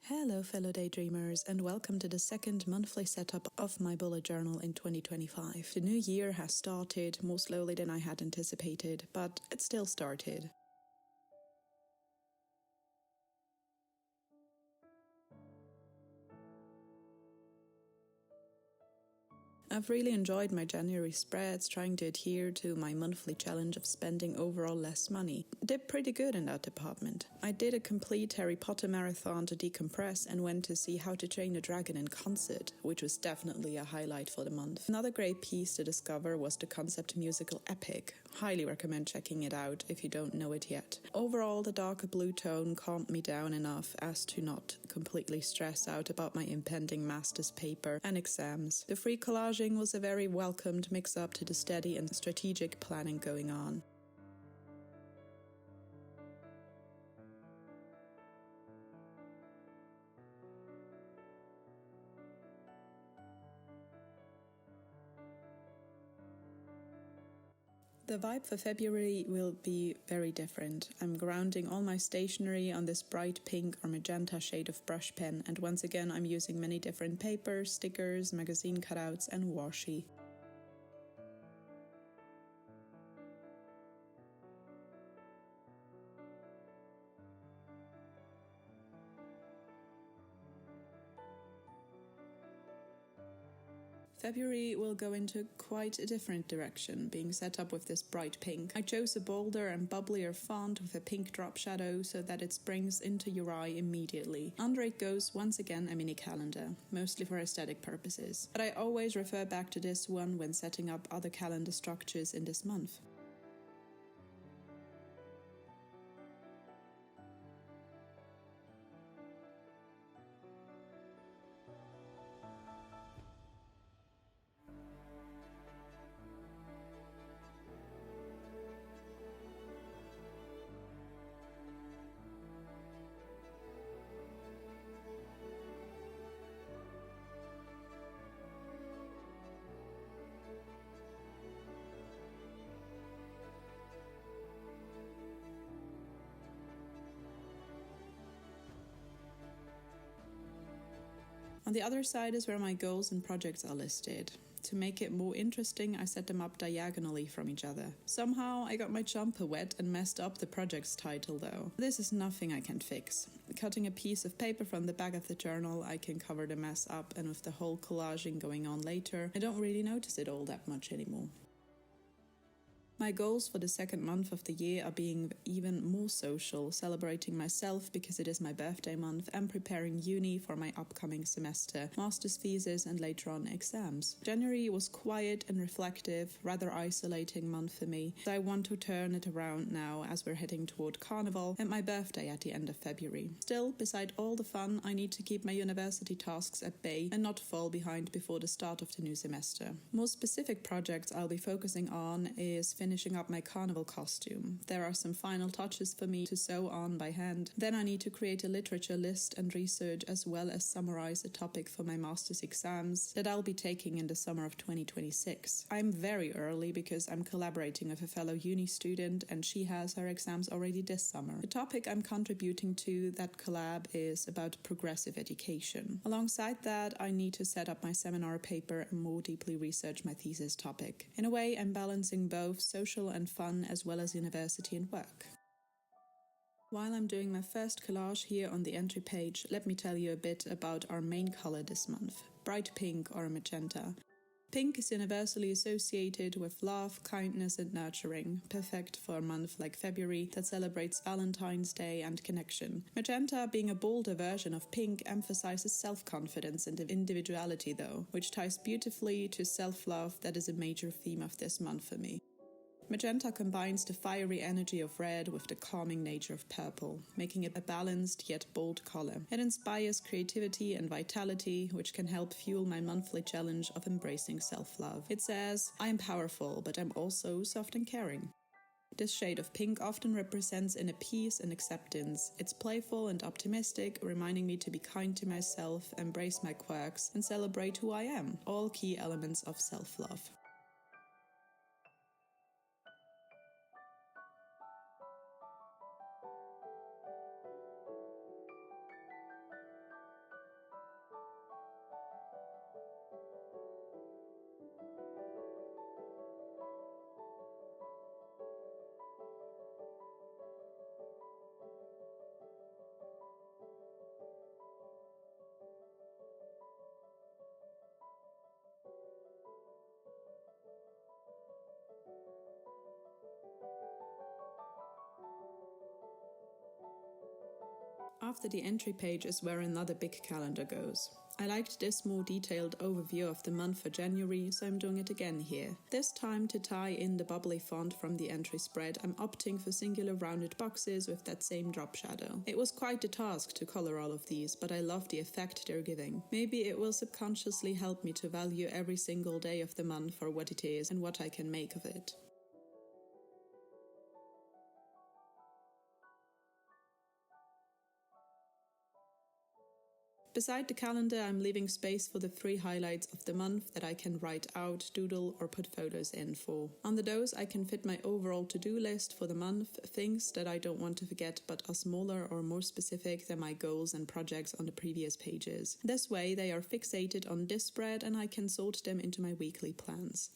Hello fellow daydreamers, and welcome to the second monthly setup of my bullet journal in 2025. The new year has started more slowly than I had anticipated, but it still started. I've really enjoyed my January spreads, trying to adhere to my monthly challenge of spending overall less money. Did pretty good in that department. I did a complete Harry Potter marathon to decompress and went to see How to Train a Dragon in concert, which was definitely a highlight for the month. Another great piece to discover was the concept musical Epic. Highly recommend checking it out if you don't know it yet. Overall, the darker blue tone calmed me down enough as to not completely stress out about my impending master's paper and exams. The free collaging was a very welcomed mix-up to the steady and strategic planning going on. The vibe for February will be very different. I'm grounding all my stationery on this bright pink or magenta shade of brush pen, and once again I'm using many different papers, stickers, magazine cutouts and washi. February will go into quite a different direction, being set up with this bright pink. I chose a bolder and bubblier font with a pink drop shadow so that it springs into your eye immediately. Under it goes once again a mini calendar, mostly for aesthetic purposes. But I always refer back to this one when setting up other calendar structures in this month. On the other side is where my goals and projects are listed. To make it more interesting, I set them up diagonally from each other. Somehow I got my jumper wet and messed up the project's title though. This is nothing I can fix. Cutting a piece of paper from the back of the journal, I can cover the mess up, and with the whole collaging going on later, I don't really notice it all that much anymore. My goals for the second month of the year are being even more social, celebrating myself because it is my birthday month, and preparing uni for my upcoming semester, master's thesis and later on exams. January was quiet and reflective, rather isolating month for me, so I want to turn it around now as we're heading toward Carnival and my birthday at the end of February. Still, beside all the fun, I need to keep my university tasks at bay and not fall behind before the start of the new semester. More specific projects I'll be focusing on is finishing up my carnival costume. There are some final touches for me to sew on by hand. Then I need to create a literature list and research, as well as summarize a topic for my master's exams that I'll be taking in the summer of 2026. I'm very early because I'm collaborating with a fellow uni student and she has her exams already this summer. The topic I'm contributing to that collab is about progressive education. Alongside that, I need to set up my seminar paper and more deeply research my thesis topic. In a way, I'm balancing both social and fun as well as university and work. While I'm doing my first collage here on the entry page, let me tell you a bit about our main color this month, bright pink or magenta. Pink is universally associated with love, kindness and nurturing, perfect for a month like February that celebrates Valentine's Day and connection. Magenta, being a bolder version of pink, emphasizes self-confidence and individuality though, which ties beautifully to self-love that is a major theme of this month for me. Magenta combines the fiery energy of red with the calming nature of purple, making it a balanced yet bold color. It inspires creativity and vitality, which can help fuel my monthly challenge of embracing self-love. It says, I am powerful, but I'm also soft and caring. This shade of pink often represents inner peace and acceptance. It's playful and optimistic, reminding me to be kind to myself, embrace my quirks, and celebrate who I am, all key elements of self-love. After the entry page is where another big calendar goes. I liked this more detailed overview of the month for January, so I'm doing it again here. This time, to tie in the bubbly font from the entry spread, I'm opting for singular rounded boxes with that same drop shadow. It was quite a task to color all of these, but I love the effect they're giving. Maybe it will subconsciously help me to value every single day of the month for what it is and what I can make of it. Beside the calendar, I'm leaving space for the 3 highlights of the month that I can write out, doodle, or put photos in for. Under those, I can fit my overall to-do list for the month, things that I don't want to forget but are smaller or more specific than my goals and projects on the previous pages. This way, they are fixated on this spread and I can sort them into my weekly plans.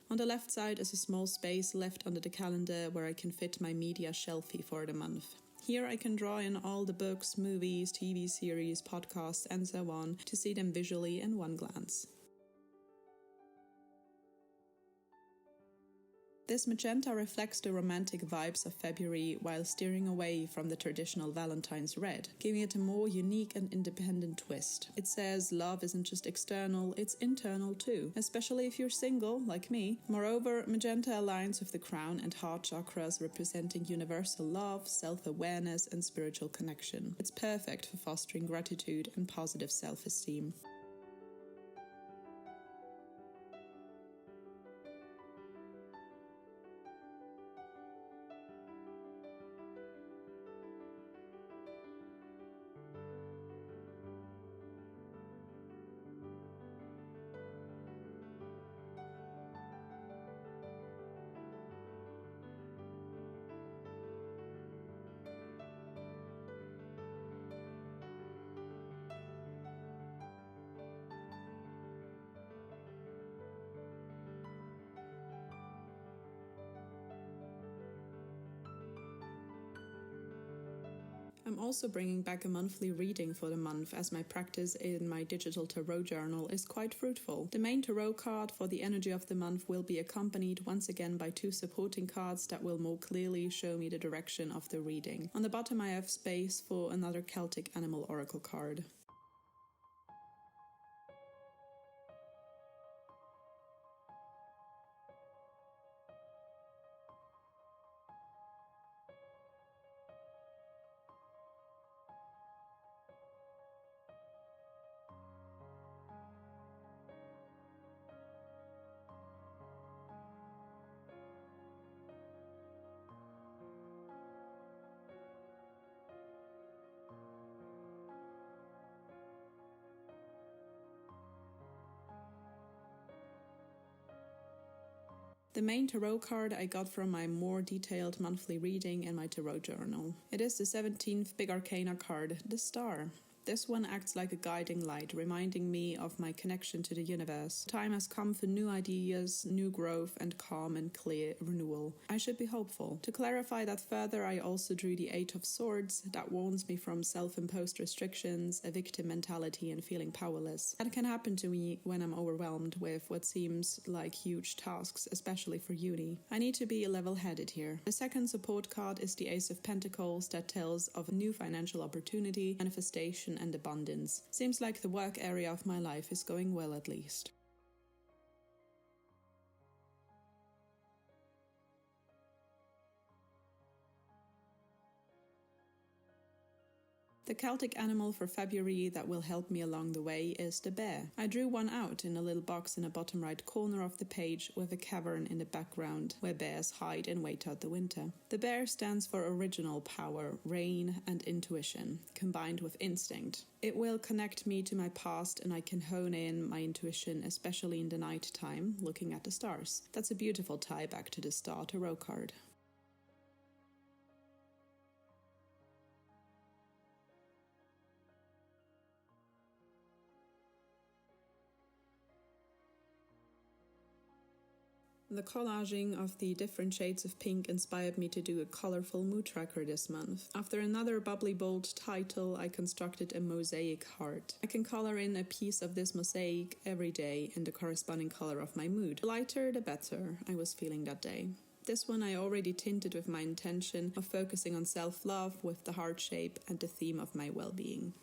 On the left side is a small space left under the calendar where I can fit my media shelfie for the month. Here I can draw in all the books, movies, TV series, podcasts, and so on to see them visually in one glance. This magenta reflects the romantic vibes of February while steering away from the traditional Valentine's red, giving it a more unique and independent twist. It says love isn't just external, it's internal too, especially if you're single, like me. Moreover, magenta aligns with the crown and heart chakras, representing universal love, self-awareness, and spiritual connection. It's perfect for fostering gratitude and positive self-esteem. I'm also bringing back a monthly reading for the month, as my practice in my digital tarot journal is quite fruitful. The main tarot card for the energy of the month will be accompanied once again by 2 supporting cards that will more clearly show me the direction of the reading. On the bottom I have space for another Celtic animal oracle card. The main tarot card I got from my more detailed monthly reading in my tarot journal. It is the 17th Big Arcana card, the Star. This one acts like a guiding light, reminding me of my connection to the universe. Time has come for new ideas, new growth, and calm and clear renewal. I should be hopeful. To clarify that further, I also drew the 8 of Swords that warns me from self-imposed restrictions, a victim mentality, and feeling powerless. That can happen to me when I'm overwhelmed with what seems like huge tasks, especially for uni. I need to be level-headed here. The second support card is the Ace of Pentacles that tells of a new financial opportunity, manifestation, and abundance. Seems like the work area of my life is going well, at least. The Celtic animal for February that will help me along the way is the bear. I drew one out in a little box in the bottom right corner of the page with a cavern in the background where bears hide and wait out the winter. The bear stands for original power, reign, and intuition, combined with instinct. It will connect me to my past and I can hone in my intuition, especially in the night time, looking at the stars. That's a beautiful tie back to the Star Tarot card. The collaging of the different shades of pink inspired me to do a colorful mood tracker this month. After another bubbly bold title, I constructed a mosaic heart. I can color in a piece of this mosaic every day in the corresponding color of my mood. The lighter, the better I was feeling that day. This one I already tinted with my intention of focusing on self-love with the heart shape and the theme of my well-being.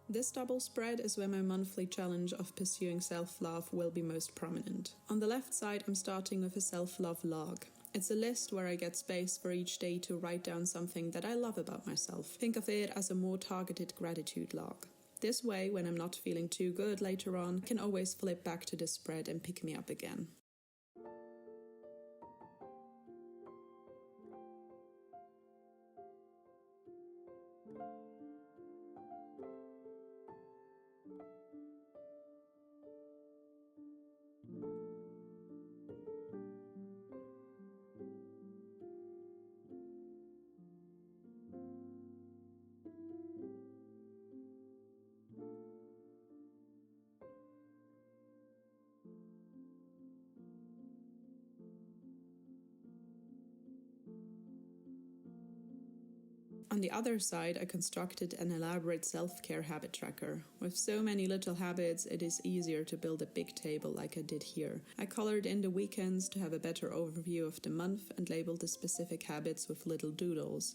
This double spread is where my monthly challenge of pursuing self-love will be most prominent. On the left side, I'm starting with a self-love log. It's a list where I get space for each day to write down something that I love about myself. Think of it as a more targeted gratitude log. This way, when I'm not feeling too good later on, I can always flip back to the spread and pick me up again. On the other side, I constructed an elaborate self-care habit tracker. With so many little habits, it is easier to build a big table like I did here. I colored in the weekends to have a better overview of the month and labeled the specific habits with little doodles.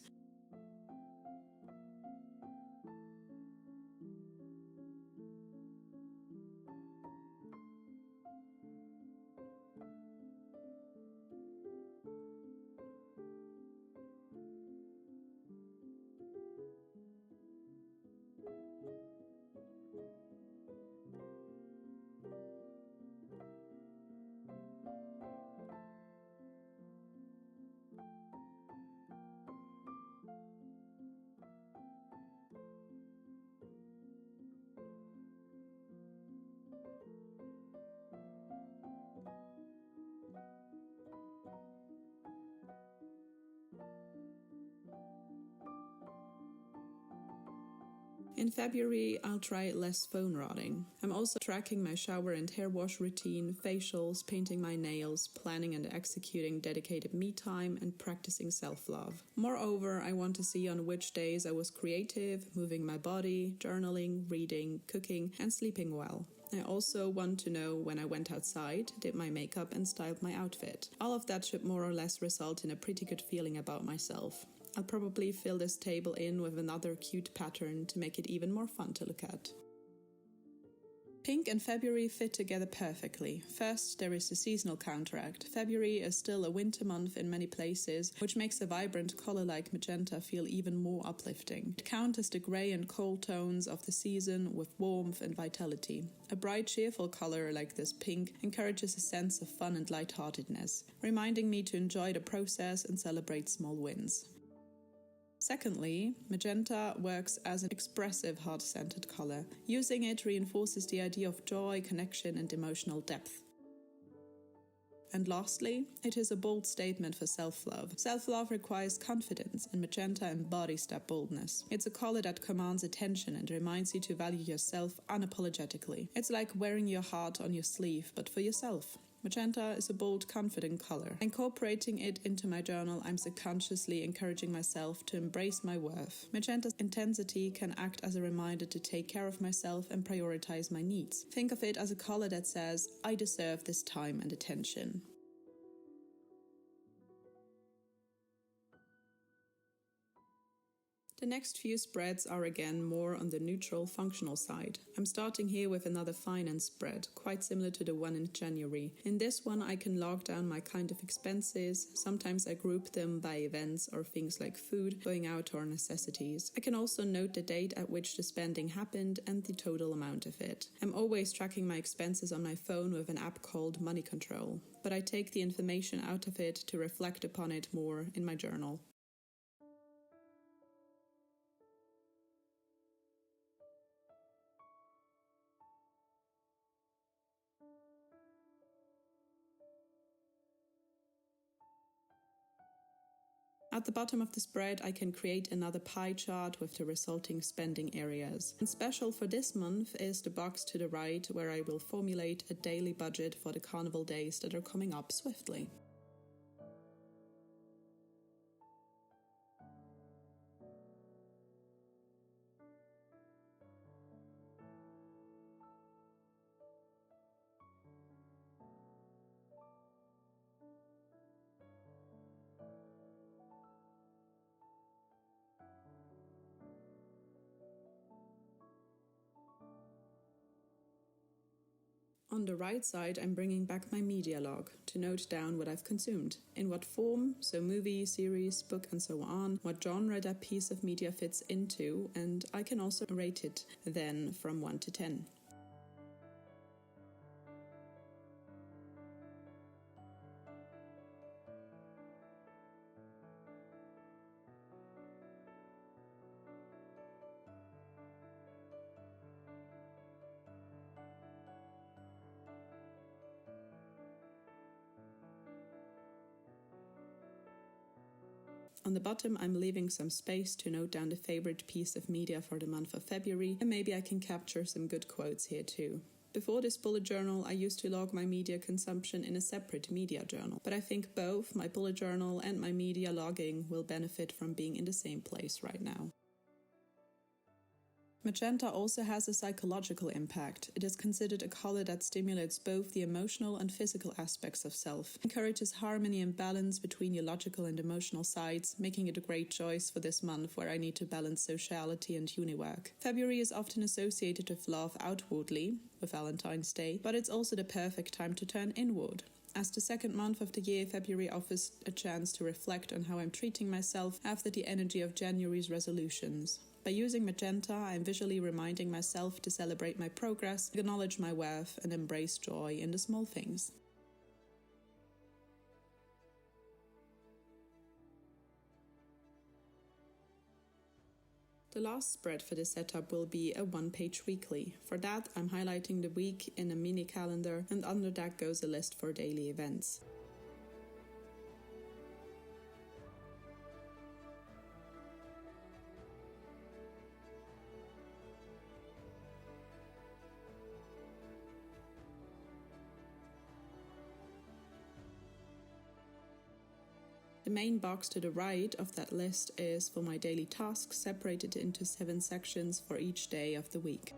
In February, I'll try less phone rotting. I'm also tracking my shower and hair wash routine, facials, painting my nails, planning and executing dedicated me time, and practicing self-love. Moreover, I want to see on which days I was creative, moving my body, journaling, reading, cooking, and sleeping well. I also want to know when I went outside, did my makeup and styled my outfit. All of that should more or less result in a pretty good feeling about myself. I'll probably fill this table in with another cute pattern to make it even more fun to look at. Pink and February fit together perfectly. First, there is the seasonal counteract. February is still a winter month in many places, which makes a vibrant color like magenta feel even more uplifting. It counters the grey and cold tones of the season with warmth and vitality. A bright, cheerful color like this pink encourages a sense of fun and lightheartedness, reminding me to enjoy the process and celebrate small wins. Secondly, magenta works as an expressive heart-centered color. Using it reinforces the idea of joy, connection, and emotional depth. And lastly, it is a bold statement for self-love. Self-love requires confidence, and magenta embodies that boldness. It's a color that commands attention and reminds you to value yourself unapologetically. It's like wearing your heart on your sleeve, but for yourself. Magenta is a bold, confident color. Incorporating it into my journal, I'm subconsciously encouraging myself to embrace my worth. Magenta's intensity can act as a reminder to take care of myself and prioritize my needs. Think of it as a color that says, I deserve this time and attention. The next few spreads are again more on the neutral functional side. I'm starting here with another finance spread, quite similar to the one in January. In this one I can log down my kind of expenses. Sometimes I group them by events or things like food, going out, or necessities. I can also note the date at which the spending happened and the total amount of it. I'm always tracking my expenses on my phone with an app called Money Control, but I take the information out of it to reflect upon it more in my journal. At the bottom of the spread, I can create another pie chart with the resulting spending areas. And special for this month is the box to the right, where I will formulate a daily budget for the carnival days that are coming up swiftly. On the right side, I'm bringing back my media log to note down what I've consumed, in what form, so movie, series, book and so on, what genre that piece of media fits into, and I can also rate it then from 1 to 10. On the bottom, I'm leaving some space to note down the favorite piece of media for the month of February, and maybe I can capture some good quotes here too. Before this bullet journal, I used to log my media consumption in a separate media journal, but I think both my bullet journal and my media logging will benefit from being in the same place right now. Magenta also has a psychological impact. It is considered a color that stimulates both the emotional and physical aspects of self, encourages harmony and balance between your logical and emotional sides, making it a great choice for this month where I need to balance sociality and uni work. February is often associated with love outwardly, with Valentine's Day, but it's also the perfect time to turn inward. As the second month of the year, February offers a chance to reflect on how I'm treating myself after the energy of January's resolutions. By using magenta, I'm visually reminding myself to celebrate my progress, acknowledge my worth, and embrace joy in the small things. The last spread for this setup will be a one-page weekly. For that, I'm highlighting the week in a mini calendar, and under that goes a list for daily events. The main box to the right of that list is for my daily tasks, separated into 7 sections for each day of the week.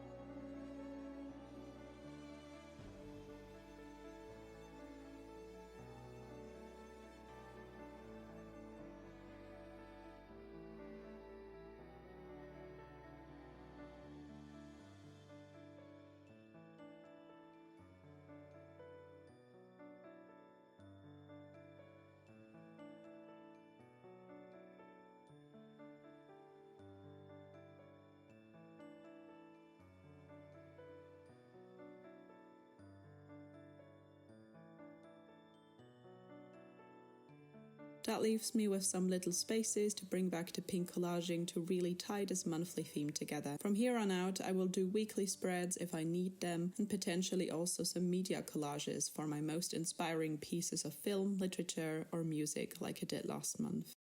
That leaves me with some little spaces to bring back the pink collaging to really tie this monthly theme together. From here on out, I will do weekly spreads if I need them, and potentially also some media collages for my most inspiring pieces of film, literature, or music like I did last month.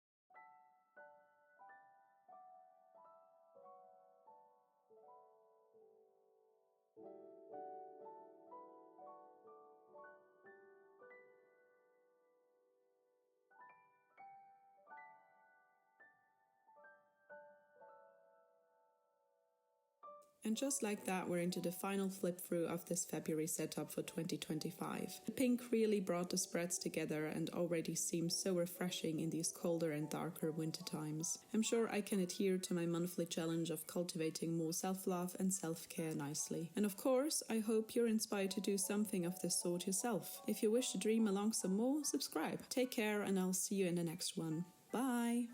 And just like that, we're into the final flip through of this February setup for 2025. The pink really brought the spreads together and already seems so refreshing in these colder and darker winter times. I'm sure I can adhere to my monthly challenge of cultivating more self-love and self-care nicely. And of course, I hope you're inspired to do something of this sort yourself. If you wish to dream along some more, subscribe. Take care and I'll see you in the next one. Bye!